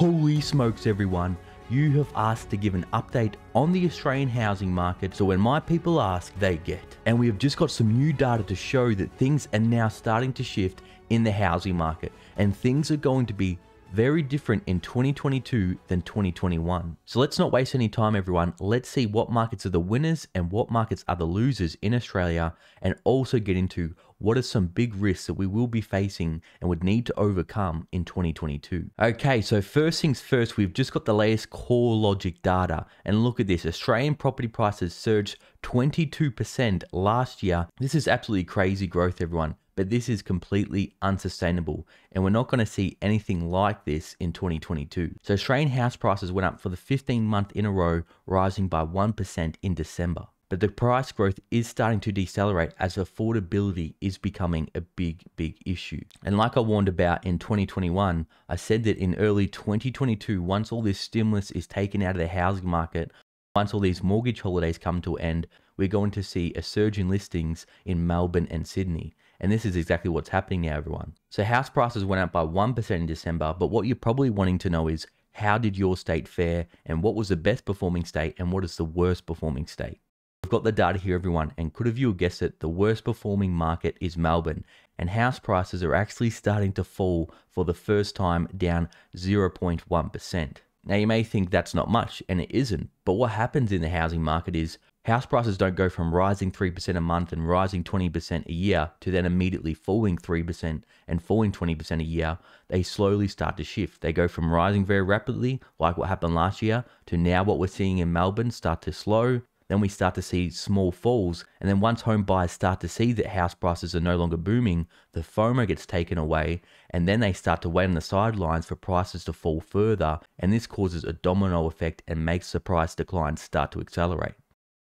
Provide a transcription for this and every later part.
Holy smokes everyone, you have asked to give an update on the Australian housing market, so when my people ask, they get. And we have just got some new data to show that things are now starting to shift in the housing market, and things are going to be very different in 2022 than 2021. So let's not waste any time everyone, let's see what markets are the winners and what markets are the losers in Australia, and also get into what are some big risks that we will be facing and would need to overcome in 2022. Okay, so first things first, we've just got the latest CoreLogic data, and look at this, Australian property prices surged 22% last year. This is absolutely crazy growth everyone, but this is completely unsustainable, and we're not going to see anything like this in 2022. So Australian house prices went up for the 15th month in a row, rising by 1% in December. But the price growth is starting to decelerate as affordability is becoming a big issue. And like I warned about in 2021, I said that in early 2022, once all this stimulus is taken out of the housing market, once all these mortgage holidays come to an end, we're going to see a surge in listings in Melbourne and Sydney. And this is exactly what's happening now, everyone. So house prices went up by 1% in December, but what you're probably wanting to know is, how did your state fare, and what was the best performing state, and what is the worst performing state? We've got the data here, everyone, and could have you guessed it, the worst performing market is Melbourne, and house prices are actually starting to fall for the first time, down 0.1%. Now you may think that's not much, and it isn't, but what happens in the housing market is house prices don't go from rising 3% a month and rising 20% a year to then immediately falling 3% and falling 20% a year. They slowly start to shift. They go from rising very rapidly, like what happened last year, to now what we're seeing in Melbourne start to slow. Then we start to see small falls, and then once home buyers start to see that house prices are no longer booming, the FOMO gets taken away, and then they start to wait on the sidelines for prices to fall further, and this causes a domino effect and makes the price decline start to accelerate.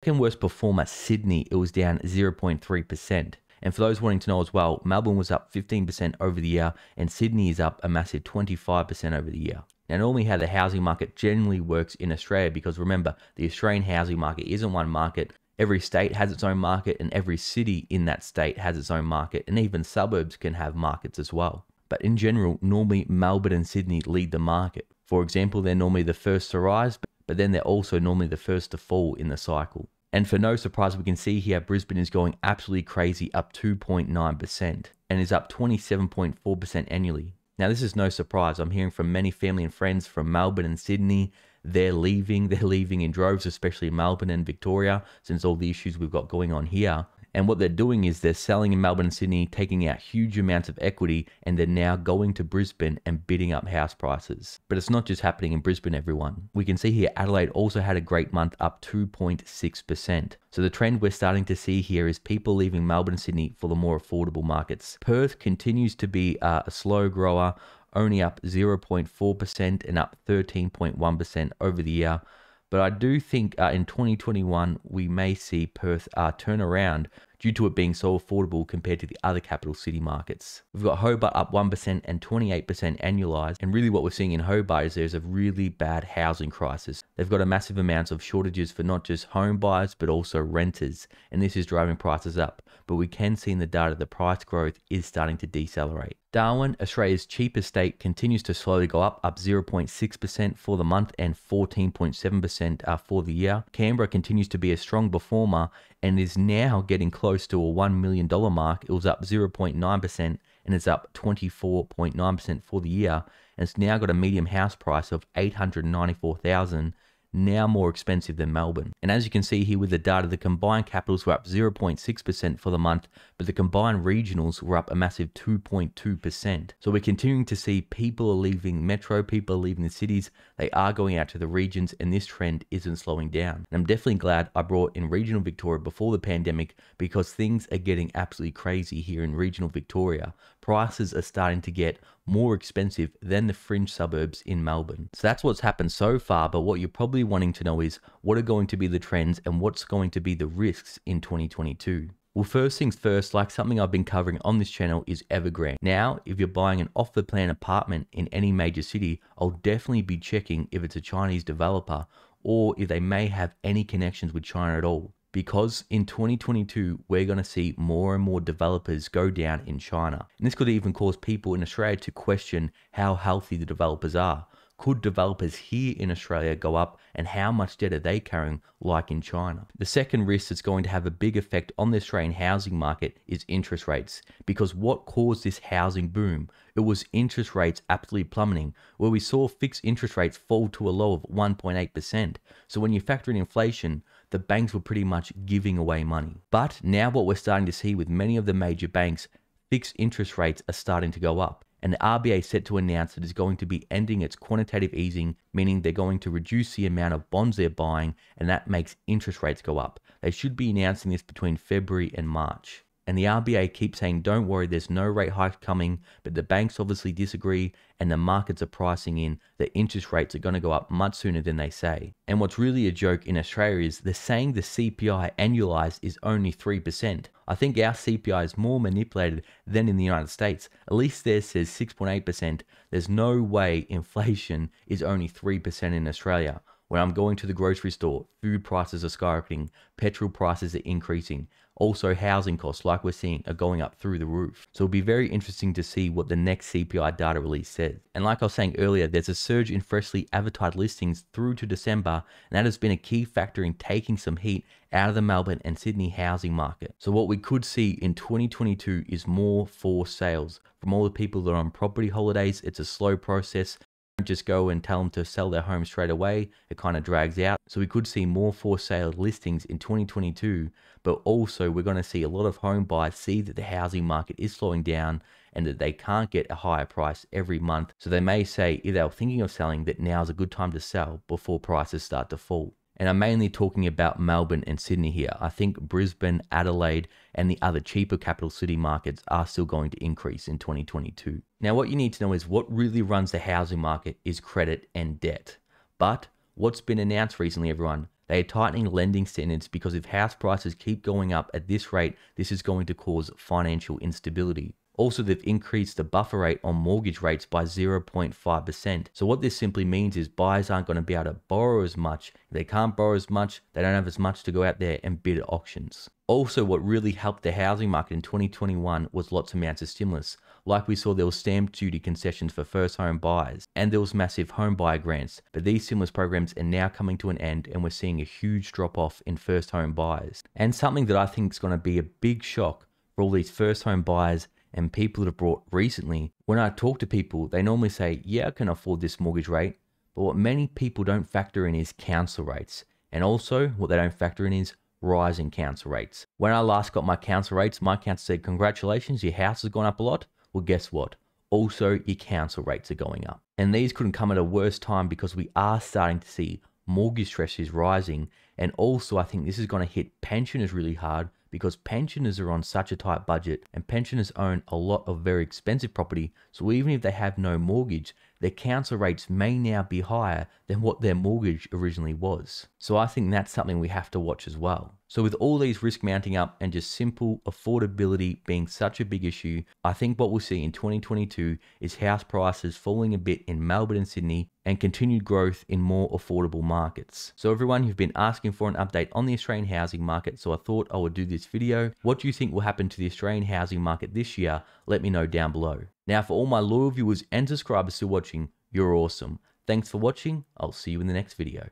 Second worst performer, Sydney, it was down 0.3%. And for those wanting to know as well, Melbourne was up 15% over the year, and Sydney is up a massive 25% over the year. Now, normally how the housing market generally works in Australia, because remember, the Australian housing market isn't one market. Every state has its own market, and every city in that state has its own market, and even suburbs can have markets as well. But in general, normally Melbourne and Sydney lead the market. For example, they're normally the first to rise, but then they're also normally the first to fall in the cycle. And for no surprise, we can see here Brisbane is going absolutely crazy, up 2.9%, and is up 27.4% annually. Now this is no surprise, I'm hearing from many family and friends from Melbourne and Sydney, they're leaving in droves, especially Melbourne and Victoria, since all the issues we've got going on here. And what they're doing is they're selling in Melbourne and Sydney, taking out huge amounts of equity, and they're now going to Brisbane and bidding up house prices. But it's not just happening in Brisbane, everyone. We can see here Adelaide also had a great month, up 2.6%. So the trend we're starting to see here is people leaving Melbourne and Sydney for the more affordable markets. Perth continues to be a slow grower, only up 0.4% and up 13.1% over the year. But I do think in 2021, we may see Perth turn around due to it being so affordable compared to the other capital city markets. We've got Hobart up 1% and 28% annualized. And really what we're seeing in Hobart is there's a really bad housing crisis. They've got a massive amounts of shortages for not just home buyers, but also renters. And this is driving prices up. But we can see in the data the price growth is starting to decelerate. Darwin, Australia's cheapest state, continues to slowly go up 0.6% for the month and 14.7% for the year. Canberra continues to be a strong performer and is now getting close to a $1 million mark. It was up 0.9% and it's up 24.9% for the year. And it's now got a medium house price of $894,000. Now more expensive than Melbourne. And as you can see here with the data, the combined capitals were up 0.6% for the month, but the combined regionals were up a massive 2.2%. So we're continuing to see people are leaving metro, people are leaving the cities, they are going out to the regions, and this trend isn't slowing down. And I'm definitely glad I brought in regional Victoria before the pandemic, because things are getting absolutely crazy here in regional Victoria. Prices are starting to get more expensive than the fringe suburbs in Melbourne. So that's what's happened so far, but what you're probably wanting to know is what are going to be the trends and what's going to be the risks in 2022. Well, first things first, like something I've been covering on this channel is Evergrande. Now, if you're buying an off-the-plan apartment in any major city, I'll definitely be checking if it's a Chinese developer or if they may have any connections with China at all. Because in 2022, we're going to see more and more developers go down in China. And this could even cause people in Australia to question how healthy the developers are. could developers here in Australia go up, and how much debt are they carrying like in China? The second risk that's going to have a big effect on the Australian housing market is interest rates, because what caused this housing boom? It was interest rates absolutely plummeting, where we saw fixed interest rates fall to a low of 1.8%. So when you factor in inflation, the banks were pretty much giving away money. But now what we're starting to see with many of the major banks, fixed interest rates are starting to go up. And the RBA is set to announce that it's going to be ending its quantitative easing, meaning they're going to reduce the amount of bonds they're buying, and that makes interest rates go up. They should be announcing this between February and March. And the RBA keeps saying, don't worry, there's no rate hike coming, but the banks obviously disagree, and the markets are pricing in that interest rates are going to go up much sooner than they say. And what's really a joke in Australia is they're saying the CPI annualized is only 3%. I think our CPI is more manipulated than in the United States. At least theirs says 6.8%. There's no way inflation is only 3% in Australia. When I'm going to the grocery store, food prices are skyrocketing, petrol prices are increasing. Also, housing costs, like we're seeing, are going up through the roof. So it'll be very interesting to see what the next CPI data release says. And like I was saying earlier, there's a surge in freshly advertised listings through to December, and that has been a key factor in taking some heat out of the Melbourne and Sydney housing market. So what we could see in 2022 is more forced sales. From all the people that are on property holidays, it's a slow process. Don't just go and tell them to sell their home straight away. It kind of drags out. So we could see more for sale listings in 2022, but also we're going to see a lot of home buyers see that the housing market is slowing down and that they can't get a higher price every month. So they may say, if they're thinking of selling, that now's a good time to sell before prices start to fall. And I'm mainly talking about Melbourne and Sydney here. I think Brisbane, Adelaide, and the other cheaper capital city markets are still going to increase in 2022. Now, what you need to know is what really runs the housing market is credit and debt. But what's been announced recently, everyone, they are tightening lending standards because if house prices keep going up at this rate, this is going to cause financial instability. Also, they've increased the buffer rate on mortgage rates by 0.5%. So what this simply means is buyers aren't going to be able to borrow as much. If they can't borrow as much, they don't have as much to go out there and bid at auctions. Also, what really helped the housing market in 2021 was lots of amounts of stimulus. Like we saw, there was stamp duty concessions for first home buyers, and there was massive home buyer grants. But these stimulus programs are now coming to an end, and we're seeing a huge drop off in first home buyers. And something that I think is going to be a big shock for all these first home buyers and people that have bought recently, when I talk to people, they normally say, yeah, I can afford this mortgage rate. But what many people don't factor in is council rates. And also what they don't factor in is rising council rates. When I last got my council rates, my council said, congratulations, your house has gone up a lot. Well, guess what? Also, your council rates are going up. And these couldn't come at a worse time because we are starting to see mortgage stress is rising. And also, I think this is going to hit pensioners really hard because pensioners are on such a tight budget and pensioners own a lot of very expensive property. So even if they have no mortgage, their council rates may now be higher than what their mortgage originally was. So I think that's something we have to watch as well. So with all these risks mounting up and just simple affordability being such a big issue, I think what we'll see in 2022 is house prices falling a bit in Melbourne and Sydney and continued growth in more affordable markets. So everyone, you've been asking for an update on the Australian housing market, so I thought I would do this video. What do you think will happen to the Australian housing market this year? Let me know down below. Now, for all my loyal viewers and subscribers still watching, you're awesome. Thanks for watching. I'll see you in the next video.